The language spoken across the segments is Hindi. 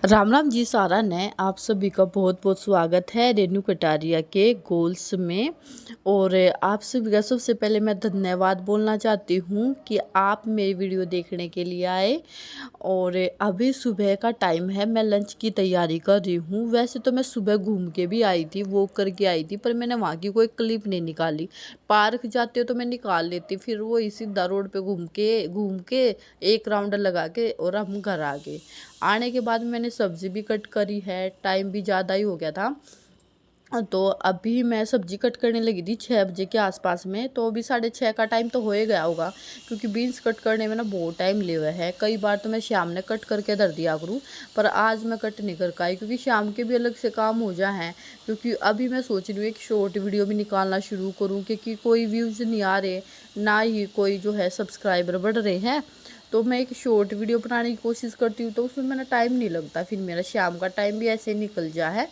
राम राम जी सारा ने आप सभी का बहुत बहुत स्वागत है रेनू कटारिया के गोल्स में। और आप सभी का सबसे पहले मैं धन्यवाद बोलना चाहती हूँ कि आप मेरी वीडियो देखने के लिए आए। और अभी सुबह का टाइम है, मैं लंच की तैयारी कर रही हूँ। वैसे तो मैं सुबह घूम के भी आई थी, वॉक करके आई थी, पर मैंने वहाँ की कोई क्लिप नहीं निकाली। पार्क जाते हो तो मैं निकाल लेती, फिर वो इसी सीधा रोड पे घूम के एक राउंड लगा के और हम घर आ गए। आने के बाद मैंने सब्ज़ी भी कट करी है, टाइम भी ज़्यादा ही हो गया था। तो अभी मैं सब्ज़ी कट करने लगी थी 6 बजे के आसपास में, तो अभी 6:30 का टाइम तो हो ही गया होगा, क्योंकि बीन्स कट करने में ना बहुत टाइम ले हुआ है। कई बार तो मैं शाम ने कट करके धर दिया करूँ, पर आज मैं कट नहीं कर पाई क्योंकि शाम के भी अलग से काम हो जा हैं। क्योंकि अभी मैं सोच रही हूँ एक शॉर्ट वीडियो भी निकालना शुरू करूँ, क्योंकि कोई व्यूज़ नहीं आ रहे, ना ही कोई जो है सब्सक्राइबर बढ़ रहे हैं। तो मैं एक शॉर्ट वीडियो बनाने की कोशिश करती हूँ, तो उसमें मेरा टाइम नहीं लगता, फिर मेरा शाम का टाइम भी ऐसे निकल जा है।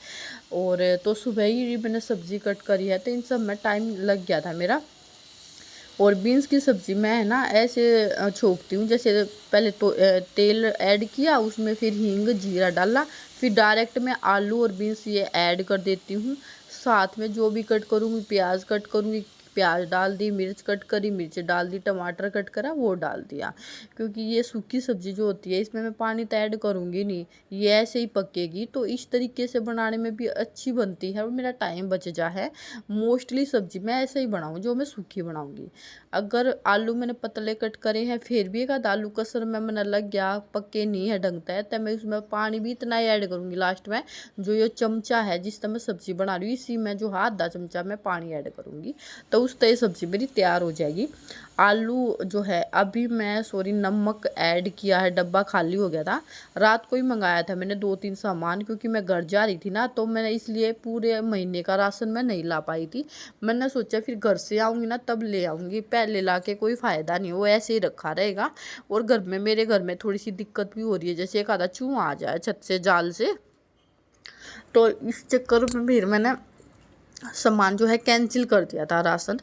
और तो सुबह ही मैंने सब्ज़ी कट करी है, तो इन सब में टाइम लग गया था मेरा। और बीन्स की सब्ज़ी मैं है ना ऐसे छोंकती हूँ, जैसे पहले तो तेल ऐड किया, उसमें फिर हींग जीरा डाला, फिर डायरेक्ट मैं आलू और बीन्स ये ऐड कर देती हूँ। साथ में जो भी कट करूँगी, प्याज कट करूँगी, प्याज डाल दी, मिर्च कट करी, मिर्च डाल दी, टमाटर कट करा वो डाल दिया। क्योंकि ये सूखी सब्ज़ी जो होती है, इसमें मैं पानी तो ऐड करूँगी नहीं, ये ऐसे ही पकेगी, तो इस तरीके से बनाने में भी अच्छी बनती है और मेरा टाइम बच जा है। मोस्टली सब्ज़ी मैं ऐसे ही बनाऊँ जो मैं सूखी बनाऊँगी। अगर आलू मैंने पतले कट करे हैं, फिर भी एक आध आलू कसर में मैंने लग गया, पक्के नहीं है ढंग है, तो मैं उसमें पानी भी इतना ही ऐड करूँगी लास्ट में। जो ये चमचा है जिससे मैं सब्ज़ी बना रही हूँ, इसी में जो आधा चमचा मैं पानी ऐड करूँगी, तो उस तरह सब्ज़ी मेरी तैयार हो जाएगी। आलू जो है अभी मैं नमक ऐड किया है, डब्बा खाली हो गया था। रात को ही मंगाया था मैंने 2-3 सामान, क्योंकि मैं घर जा रही थी ना, तो मैंने इसलिए पूरे महीने का राशन मैं नहीं ला पाई थी। मैंने सोचा फिर घर से आऊँगी ना तब ले आऊँगी, पहले ला के कोई फ़ायदा नहीं, वो ऐसे ही रखा रहेगा। और घर में मेरे घर में थोड़ी सी दिक्कत भी हो रही है, जैसे एक आधा चूहा आ जाए छत से जाल से, तो इस चक्कर में फिर मैंने सामान जो है कैंसिल कर दिया था राशन।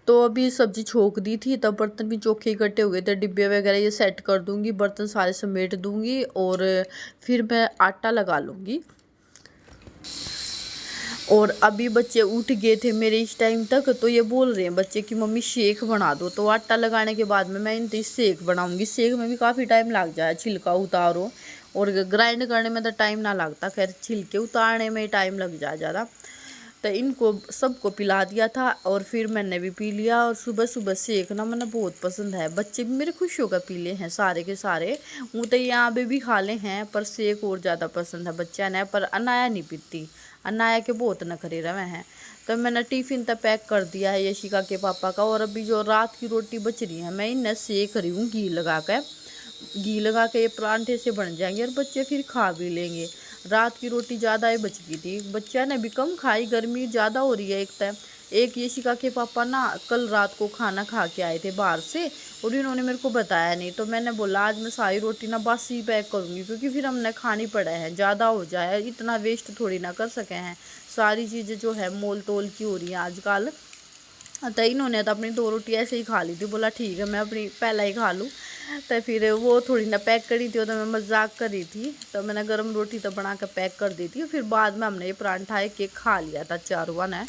तो अभी सब्ज़ी छोंक दी थी, तब बर्तन भी चोखे इकट्ठे हो गए थे, डिब्बे वगैरह ये सेट कर दूँगी, बर्तन सारे समेट दूँगी और फिर मैं आटा लगा लूँगी। और अभी बच्चे उठ गए थे मेरे इस टाइम तक, तो ये बोल रहे हैं बच्चे कि मम्मी शेक बना दो। तो आटा लगाने के बाद में मैं इनसे शेक बनाऊँगी। शेक में भी काफ़ी टाइम लग जाए, छिलका उतारो, और ग्राइंड करने में तो टाइम ना लगता, खैर छिलके उतारने में टाइम लग जाए ज़्यादा। तो इनको सबको पिला दिया था और फिर मैंने भी पी लिया। और सुबह सुबह शेक ना मैंने बहुत पसंद है, बच्चे भी मेरे खुश होकर पी ले हैं सारे के सारे। वो तो यहाँ पे भी खा ले हैं, पर शेक और ज़्यादा पसंद है बच्चा ने। पर अनाया नहीं पीती, अनाया के बहुत नखरे रहे हैं। तो मैंने टिफ़िन तक पैक कर दिया है यशिका के पापा का। और अभी जो रात की रोटी बच रही है, मैं इन्हें सेक रही हूँ घी लगा कर। घी लगा के ये परांठे से बन जाएंगे और बच्चे फिर खा भी लेंगे। रात की रोटी ज़्यादा ही बच गई थी, बच्चा ने भी कम खाई, गर्मी ज़्यादा हो रही है एक टाइम। एक यशिका के पापा ना कल रात को खाना खा के आए थे बाहर से, और इन्होंने मेरे को बताया नहीं, तो मैंने बोला आज मैं सारी रोटी ना बासी ही पैक करूँगी, क्योंकि फिर हमने खानी पड़ा है, ज़्यादा हो जाए, इतना वेस्ट थोड़ी ना कर सके हैं। सारी चीज़ें जो है मोल तोल की हो रही हैं आजकल। तो इन्होंने तो अपनी 2 रोटी ऐसे ही खा ली थी, बोला ठीक है मैं अपनी पहला ही खा लूँ। तो फिर वो थोड़ी ना पैक करी थी, तो मैं मजाक कर रही थी, तो मैंने गर्म रोटी तो बना कर पैक कर दी थी। फिर बाद में हमने ये परांठा एक एक खा लिया था चारों ने,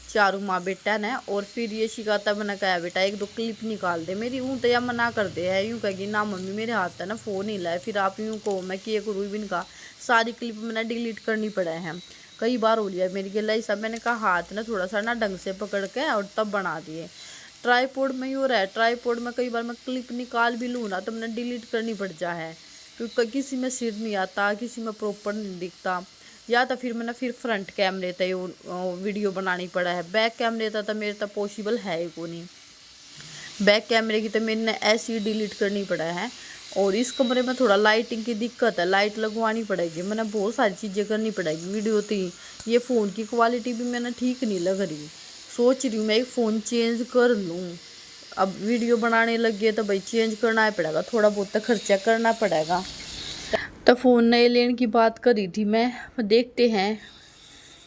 चारों माँ बेटा ने। और फिर ये शिकायत मैंने कहा बेटा 1-2 क्लिप निकाल दे मेरी, ऊँ तो या मना कर दे है, यूँ कहेगी ना मम्मी मेरे हाथ है ना फ़ोन ही लाए, फिर आप यूँ को मैं किए करूँ भी इनका सारी क्लिप मैंने डिलीट करनी पड़े हैं। कई बार हो लिया मेरी गिलाई सब, मैंने कहा हाथ ना थोड़ा सा ना ढंग से पकड़ के और तब बना दिए। ट्राईपोड में ही हो रहा है, ट्राईपोड में कई बार मैं क्लिप निकाल भी लूँ ना तो मैंने डिलीट करनी पड़ जा है, क्योंकि किसी में सिर नहीं आता, किसी में प्रॉपर नहीं दिखता। या तो फिर मैंने फिर फ्रंट कैमरे तय वीडियो बनानी पड़ा है, बैक कैमरे था तो मेरे तो पॉसिबल है ही को नहीं। बैक कैमरे की तो मैंने ऐसे ही डिलीट करनी पड़ा है। और इस कमरे में थोड़ा लाइटिंग की दिक्कत है, लाइट लगवानी पड़ेगी, मैंने बहुत सारी चीज़ें करनी पड़ेगी वीडियो तो ही। ये फ़ोन की क्वालिटी भी मैंने ठीक नहीं लग रही, सोच रही हूँ मैं एक फ़ोन चेंज कर लूँ। अब वीडियो बनाने लग गए तो भाई चेंज करना ही पड़ेगा, थोड़ा बहुत तो खर्चा करना पड़ेगा। तो फ़ोन नए लेने की बात करी थी मैं, देखते हैं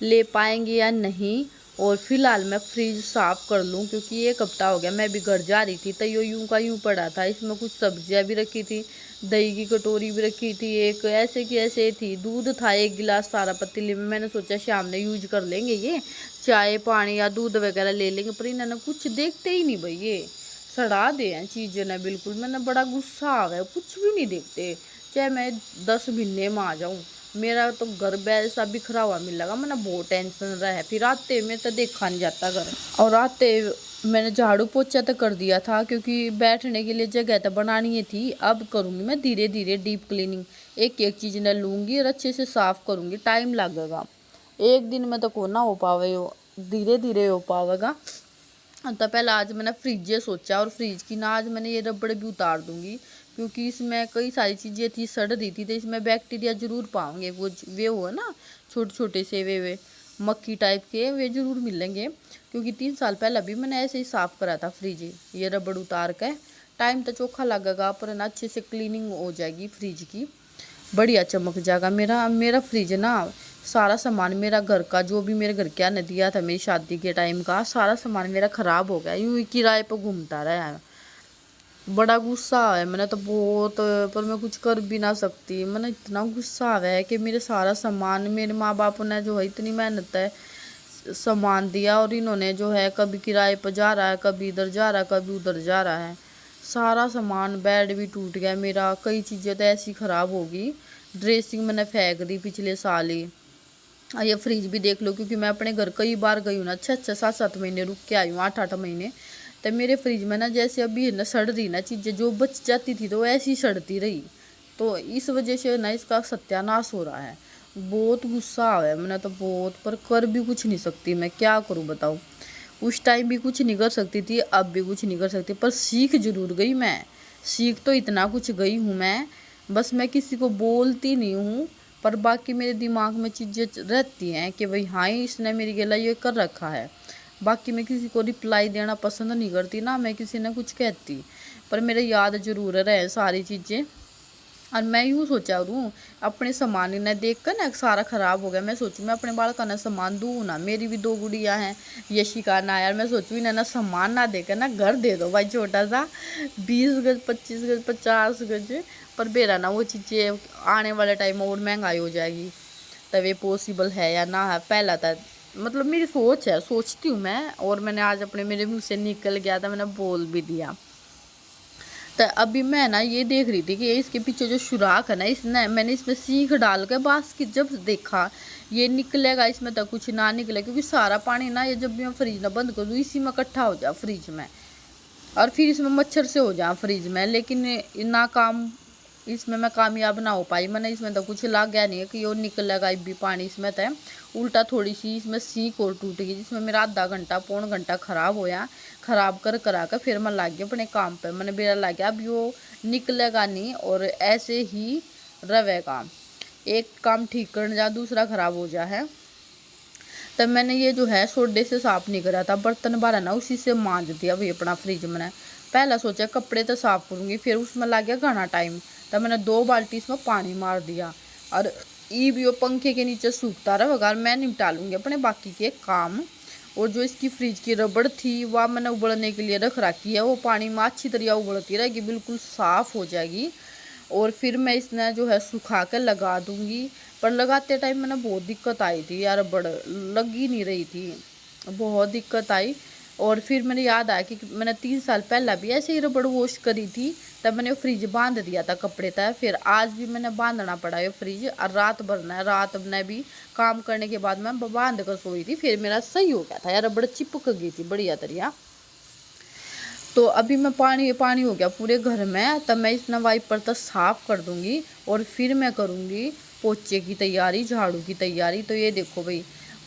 ले पाएंगे या नहीं। और फिलहाल मैं फ्रिज साफ़ कर लूँ, क्योंकि 1 हफ्ता हो गया मैं भी घर जा रही थी, तो यूँ का यूँ पड़ा था, इसमें कुछ सब्जियां भी रखी थी, दही की कटोरी भी रखी थी, एक ऐसे की ऐसे थी, दूध था 1 गिलास सारा पतीले में। मैंने सोचा शाम में यूज कर लेंगे, ये चाय पानी या दूध वगैरह ले लेंगे, पर इन्होंने कुछ देखते ही नहीं भाई, ये सड़ा दे हैं चीज़ें ना बिल्कुल। मैंने बड़ा गुस्सा आ गया, कुछ भी नहीं देखते, चाहे मैं 10 महीने में आ जाऊँ। मेरा तो घर वैसा बिखरा हुआ मिल लगा, मैंने बहुत टेंशन रहा है। फिर आते में तो देखा नहीं जाता घर, और आते मैंने झाड़ू पोछा तो कर दिया था, क्योंकि बैठने के लिए जगह तो बनानी ही थी। अब करूँगी मैं धीरे धीरे डीप क्लीनिंग, एक एक चीज़ न लूँगी और अच्छे से साफ़ करूँगी। टाइम लगेगा, एक दिन में तो को ना हो पावे, धीरे धीरे हो पावेगा। तो पहले आज मैंने फ्रिज सोचा, और फ्रिज की ना आज मैंने ये रबड़ भी उतार दूंगी, क्योंकि इसमें कई सारी चीज़ें थी सड़ रही थी, तो इसमें बैक्टीरिया जरूर पाओगे। वो वे हो ना छोटे छोटे से वे मक्खी टाइप के, वे जरूर मिलेंगे। क्योंकि 3 साल पहले भी मैंने ऐसे ही साफ़ करा था फ्रिज, ये रबड़ उतार के। टाइम तो चोखा लगेगा, पर ना अच्छे से क्लीनिंग हो जाएगी फ्रिज की, बढ़िया चमक जाएगा। मेरा मेरा फ्रिज ना, सारा सामान मेरा घर का, जो भी मेरे घर क्या ने दिया था मेरी शादी के टाइम का, सारा सामान मेरा ख़राब हो गया, यूं ही किराए पर घूमता रहा है। बड़ा गुस्सा है मैंने तो बहुत, पर मैं कुछ कर भी ना सकती। मैंने इतना गुस्सा आ है कि मेरे सारा सामान, मेरे माँ बाप ने जो है इतनी मेहनत है सामान दिया, और इन्होंने जो है कभी किराए पर जा रहा है, कभी इधर जा रहा है, कभी उधर जा रहा है। सारा सामान, बेड भी टूट गया मेरा, कई चीज़ें तो ऐसी ख़राब होगी। ड्रेसिंग मैंने फेंक दी पिछले साल ही। ये फ्रिज भी देख लो, क्योंकि मैं अपने घर कई बार गई हूँ ना, 6-6 7-7 महीने रुक के आई हूँ, 8-8 महीने। तो मेरे फ्रिज में ना जैसे अभी है ना सड़ रही ना चीज़ें, जो बच जाती थी तो वो ऐसी सड़ती रही। तो इस वजह से ना इसका सत्यानाश हो रहा है। बहुत गुस्सा आ है मैंने तो बहुत, पर कर भी कुछ नहीं सकती मैं, क्या करूँ बताओ। उस टाइम भी कुछ नहीं कर सकती थी, अब भी कुछ नहीं कर सकती, पर सीख जरूर गई मैं। सीख तो इतना कुछ गई हूँ मैं, बस मैं किसी को बोलती नहीं हूँ, पर बाकी मेरे दिमाग में चीज़ें रहती हैं कि भाई हाँ इसने मेरी गला ये कर रखा है। बाकी मैं किसी को रिप्लाई देना पसंद नहीं करती ना, मैं किसी ने कुछ कहती, पर मेरे याद जरूर रहे सारी चीज़ें। और मैं यूँ सोचा हूँ, अपने सामान ने देख कर ना सारा ख़राब हो गया, मैं सोचूँ मैं अपने बाल का ना सामान दूँ ना। मेरी भी 2 गुड़िया हैं, यशिका ना, यार मैं सोचूँ इन्हें ना सामान ना देकर ना घर दे दो भाई, छोटा सा 20 गज 25 गज 50 गज। पर मेरा ना वो चीज़ें आने वाले टाइम में और महंगाई हो जाएगी, तब ये पॉसिबल है या ना है। पहला था मतलब मेरी सोच है, सोचती हूँ मैं, और मैंने आज अपने मेरे मुँह से निकल गया था, मैंने बोल भी दिया। तो अभी मैं ना ये देख रही थी कि इसके पीछे जो सुराख है ना, इसने मैंने इसमें सीख डाल के बास्केट जब देखा ये निकलेगा, इसमें तो कुछ ना निकले, क्योंकि सारा पानी ना ये जब भी मैं फ्रिज ना बंद कर दूँ इसी में इकट्ठा हो जाए फ्रिज में, और फिर इसमें मच्छर से हो जाए फ्रिज में। लेकिन ना काम इसमें मैं कामयाब ना हो पाई। मैंने इसमें तो कुछ लग गया नहीं है कि वो निकलेगा भी पानी इसमें तो, उल्टा थोड़ी सी इसमें सीख और टूट गई, जिसमें मेरा आधा घंटा पौन घंटा ख़राब होया। ख़राब कर करा कर फिर मैं लग गया अपने काम पे, मैंने बेरा लग गया अब यो निकलेगा नहीं और ऐसे ही रहेगा, एक काम ठीक करने जा दूसरा ख़राब हो जा है। तब मैंने ये जो है सोडे से साफ नहीं करा था, बर्तन बारा ना उसी से मांज दिया भाई अपना फ्रिज। मैंने पहला सोचा कपड़े तो साफ करूँगी, फिर उसमें लग गया घना टाइम, तब मैंने 2 बाल्टी इसमें पानी मार दिया, और ये भी वो पंखे के नीचे सूखता रहेगा, मैं निपटा लूँगी अपने बाकी के काम। और जो इसकी फ्रिज की रबड़ थी वह मैंने उबलने के लिए रख रखी है, वो पानी में अच्छी तरह उबलती रहेगी, बिल्कुल साफ़ हो जाएगी। और फिर मैं इसने जो है सुखा कर लगा दूँगी। पर लगाते टाइम मैंने बहुत दिक्कत आई थी यार, रबड़ लग ही नहीं रही थी, बहुत दिक्कत आई। और फिर मैंने याद आया कि मैंने 3 साल पहले भी ऐसे ही रबड़ वॉश करी थी, तब मैंने वो फ्रिज बांध दिया था कपड़े तक। फिर आज भी मैंने बांधना पड़ा है फ्रिज, और रात भर ना, रात में भी काम करने के बाद मैं बांध कर सोई थी, फिर मेरा सही हो गया था यार, रबड़ चिपक गई थी बढ़िया तरिया। तो अभी मैं पानी पानी हो गया पूरे घर में, तब मैं इस वाइपर तक साफ़ कर दूंगी, और फिर मैं करूँगी पोचे की तैयारी, झाड़ू की तैयारी। तो ये देखो भाई,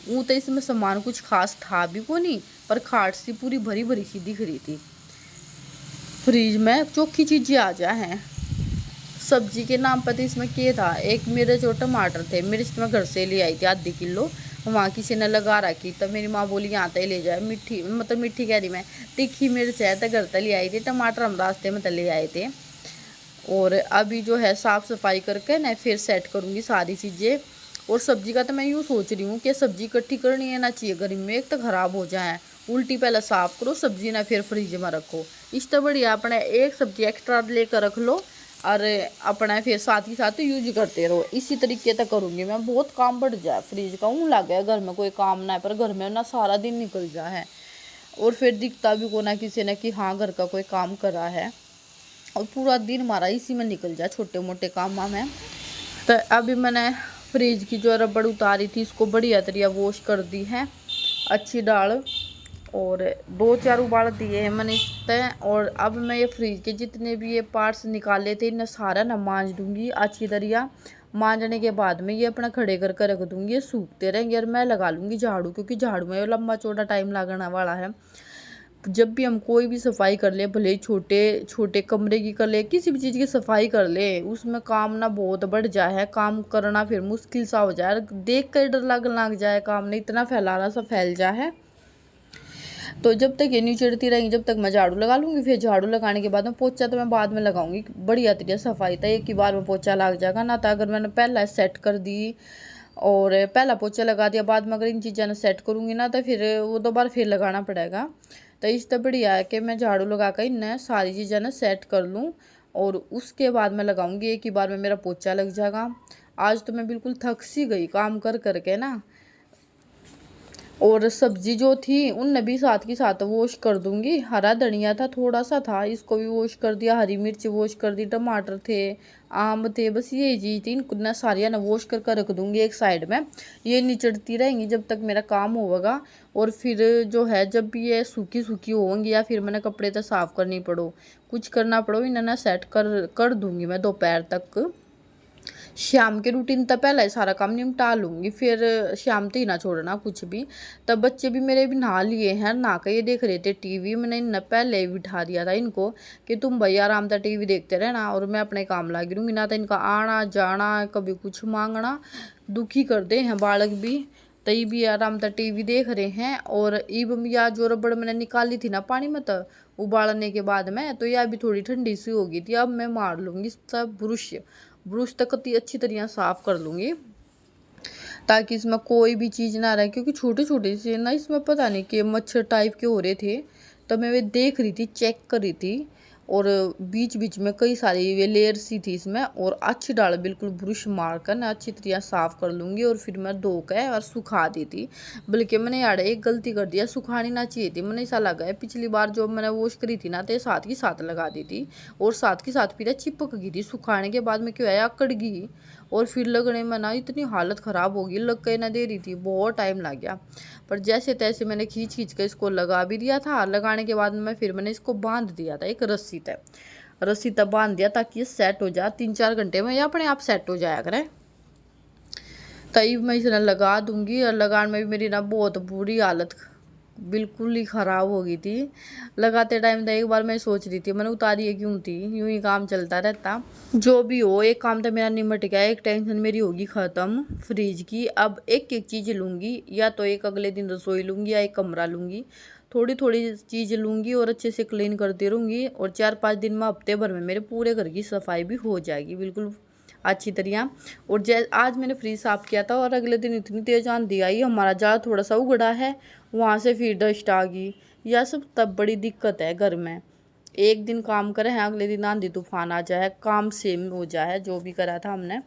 वो तो इसमें सामान कुछ खास था भी को नहीं, पर खाट सी पूरी भरी भरी सी दिख रही थी। फ्रिज में चोखी चीज़ें आ जा हैं। सब्जी के नाम पर तो इसमें क्या था, एक मेरे जो टमाटर थे मेरे इसमें घर से ले आई थी आधी किलो, वहाँ किसी ने लगा रखी, तब मेरी माँ बोली यहाँ तक ले जाए, मीठी मतलब मीठी कह रही मैं, तीखी मिर्च है तो घर तक ले आई थी, टमाटर हम रास्ते में ले आए थे। और अभी जो है साफ़ सफाई करके ना फिर सेट करूँगी सारी चीज़ें। और सब्जी का तो मैं यूँ सोच रही हूँ कि सब्जी इकट्ठी करनी है ना चाहिए गर्मी में, एक तो ख़राब हो जाए, उल्टी पहले साफ़ करो सब्जी ना फिर फ्रिज में रखो। इस तो बढ़िया अपने एक सब्जी एक्स्ट्रा लेकर रख लो, और अपना फिर साथ ही साथ यूज करते रहो। इसी तरीके तक करूँगी मैं। बहुत काम बढ़ जाए फ्रिज का, ऊँ लग गया घर में कोई काम ना है, पर घर में ना सारा दिन निकल जा है और फिर दिखता भी को ना किसी ने कि हाँ घर का कोई काम करा है, और पूरा दिन हमारा इसी में निकल जाए छोटे मोटे काम में। तो अभी मैंने फ्रिज की जो रबड़ उतारी थी इसको बढ़िया तरीका वॉश कर दी है, अच्छी डाल, और 2-4 उबाल दिए हैं मैंने इस पर। और अब मैं ये फ्रिज के जितने भी ये पार्ट्स निकाले थे इन्हें सारा ना मांज दूंगी अच्छी तरीका। मांजने के बाद में ये अपना खड़े करके रख दूंगी, ये सूखते रहेंगे और मैं लगा लूँगी झाड़ू, क्योंकि झाड़ू में लंबा चौड़ा टाइम लगने वाला है। जब भी हम कोई भी सफाई कर ले, भले ही छोटे छोटे कमरे की कर ले, किसी भी चीज़ की सफाई कर ले, उसमें काम ना बहुत बढ़ जाए है, काम करना फिर मुश्किल सा हो जाए, देख कर डर लग जाए, काम ने इतना फैलाना सा फैल जाए है। तो जब तक ये नहीं चिड़ती रहेंगी जब तक मैं झाड़ू लगा लूँगी। फिर झाड़ू लगाने के बाद में पोछा तो मैं बाद में लगाऊंगी, बढ़िया तरीके सफाई था एक ही बार में पोछा लग जाएगा ना। तो अगर मैंने पहला सेट कर दी और पहला पोछा लगा दिया, बाद में अगर इन चीज़ों ने सेट करूँगी ना तो फिर वो दोबारा फिर लगाना पड़ेगा। तो इससे बढ़िया है कि मैं झाड़ू लगा कर इन्हें सारी चीज़ें ना सेट कर लूँ और उसके बाद मैं लगाऊंगी, एक ही बार में मेरा पोछा लग जाएगा। आज तो मैं बिल्कुल थक सी गई काम कर करके ना। और सब्जी जो थी उनने भी साथ के साथ वॉश कर दूंगी। हरा धनिया था थोड़ा सा था, इसको भी वॉश कर दिया, हरी मिर्च वॉश कर दी, टमाटर थे, आम थे, बस ये चीज़ थी, इनको सारिया ना वॉश करके रख दूंगी एक साइड में। ये निचड़ती रहेंगी जब तक मेरा काम होगा। और फिर जो है जब भी ये सूखी सूखी होंगी या फिर मैंने कपड़े तो साफ़ करनी पड़ो, कुछ करना पड़ो, इन्हें ना सेट कर दूंगी मैं दोपहर तक। शाम के रूटीन तक पहले सारा काम निपटा लूँगी, फिर शाम तक ही ना छोड़ना कुछ भी। तब बच्चे भी मेरे भी नहा लिए हैं, नहा के ये देख रहे थे टीवी। मैंने इन पहले ही बिठा दिया था इनको कि तुम भैया आराम से टीवी देखते रहना और मैं अपने काम लगी रहूँगी। ना तो इनका आना जाना कभी कुछ मांगना, दुखी कर दे हैं बालक भी। तई भी आराम से टीवी देख रहे हैं। और ईब या जो रबड़ मैंने निकाली थी ना पानी में तो उबालने के बाद में, तो यह अभी थोड़ी ठंडी सी हो गई थी। अब मैं मार लूँगी सब ब्रुश तक अच्छी तरह साफ़ कर लूँगी ताकि इसमें कोई भी चीज़ ना रहे, क्योंकि छोटे छोटे से ना इसमें पता नहीं कि मच्छर टाइप के हो रहे थे। तो मैं वे देख रही थी, चेक कर रही थी, और बीच बीच में कई सारी वे लेयर सी थी इसमें। और अच्छी डाल बिल्कुल ब्रश मार कर ना अच्छी तरह साफ़ कर लूँगी। और फिर मैं धो के और सुखा दी थी। बल्कि मैंने यार एक गलती कर दिया, सुखानी ना चाहिए थी। मैंने ऐसा लगा है पिछली बार जो मैंने वॉश करी थी ना तो साथ की साथ लगा दी थी और साथ के साथ फिर चिपक गई थी। सुखाने के बाद में क्यों है अकड़ गई और फिर लगने में ना इतनी हालत ख़राब होगी, लग के ना दे रही थी, बहुत टाइम लग गया। पर जैसे तैसे मैंने खींच खींच कर इसको लगा भी दिया था। लगाने के बाद में फिर मैंने इसको बांध दिया था एक रस्सी तक बांध दिया ताकि ये सेट हो जाए। 3-4 घंटे में या अपने आप सेट हो जाया करे। तभी मैं इसे लगा दूंगी। और लगाने में भी मेरी ना बहुत बुरी हालत बिल्कुल ही ख़राब हो गई थी। लगाते टाइम तो एक बार मैं सोच रही थी मैंने उतारी है क्यों थी, यूं ही काम चलता रहता। जो भी हो एक काम तो मेरा निमट गया, एक टेंशन मेरी होगी ख़त्म फ्रिज की। अब एक एक चीज़ लूँगी, या तो एक अगले दिन रसोई लूँगी या एक कमरा लूँगी, थोड़ी थोड़ी चीज़ लूँगी और अच्छे से क्लीन करती रहूँगी। और 4-5 दिन में हफ्ते भर में मेरे पूरे घर की सफाई भी हो जाएगी बिल्कुल अच्छी तरह। और आज मैंने फ्रिज साफ़ किया था और अगले दिन इतनी तेज़ आंधी आई, हमारा जाल थोड़ा सा उगड़ा है, वहाँ से फिर डस्ट आ गई। यह सब तब बड़ी दिक्कत है घर में। एक दिन काम करे हैं अगले दिन आंधी तूफान आ जाए, काम सेम हो जाए जो भी करा था हमने।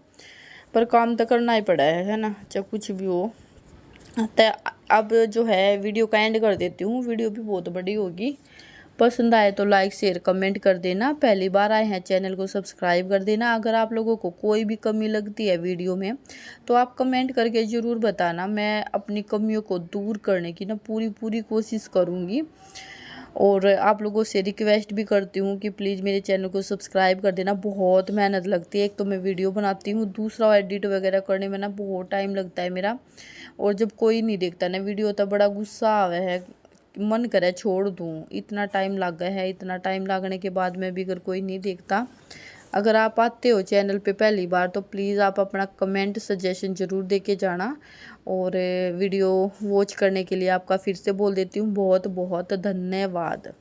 पर काम तो करना ही पड़ा है ना, चाहे कुछ भी हो। तो अब जो है वीडियो का एंड कर देती हूँ, वीडियो भी बहुत बड़ी होगी। पसंद आए तो लाइक शेयर कमेंट कर देना। पहली बार आए हैं चैनल को सब्सक्राइब कर देना। अगर आप लोगों को कोई भी कमी लगती है वीडियो में तो आप कमेंट करके ज़रूर बताना। मैं अपनी कमियों को दूर करने की ना पूरी कोशिश करूँगी। और आप लोगों से रिक्वेस्ट भी करती हूँ कि प्लीज़ मेरे चैनल को सब्सक्राइब कर देना। बहुत मेहनत लगती है, एक तो मैं वीडियो बनाती हूँ, दूसरा एडिट वगैरह करने में ना बहुत टाइम लगता है मेरा। और जब कोई नहीं देखता ना वीडियो तो बड़ा गुस्सा आवे है, मन करे छोड़ दूँ, इतना टाइम लग गया है। इतना टाइम लगने के बाद में भी अगर कोई नहीं देखता। अगर आप आते हो चैनल पे पहली बार तो प्लीज़ आप अपना कमेंट सजेशन ज़रूर दे के जाना। और वीडियो वॉच करने के लिए आपका फिर से बोल देती हूँ बहुत बहुत धन्यवाद।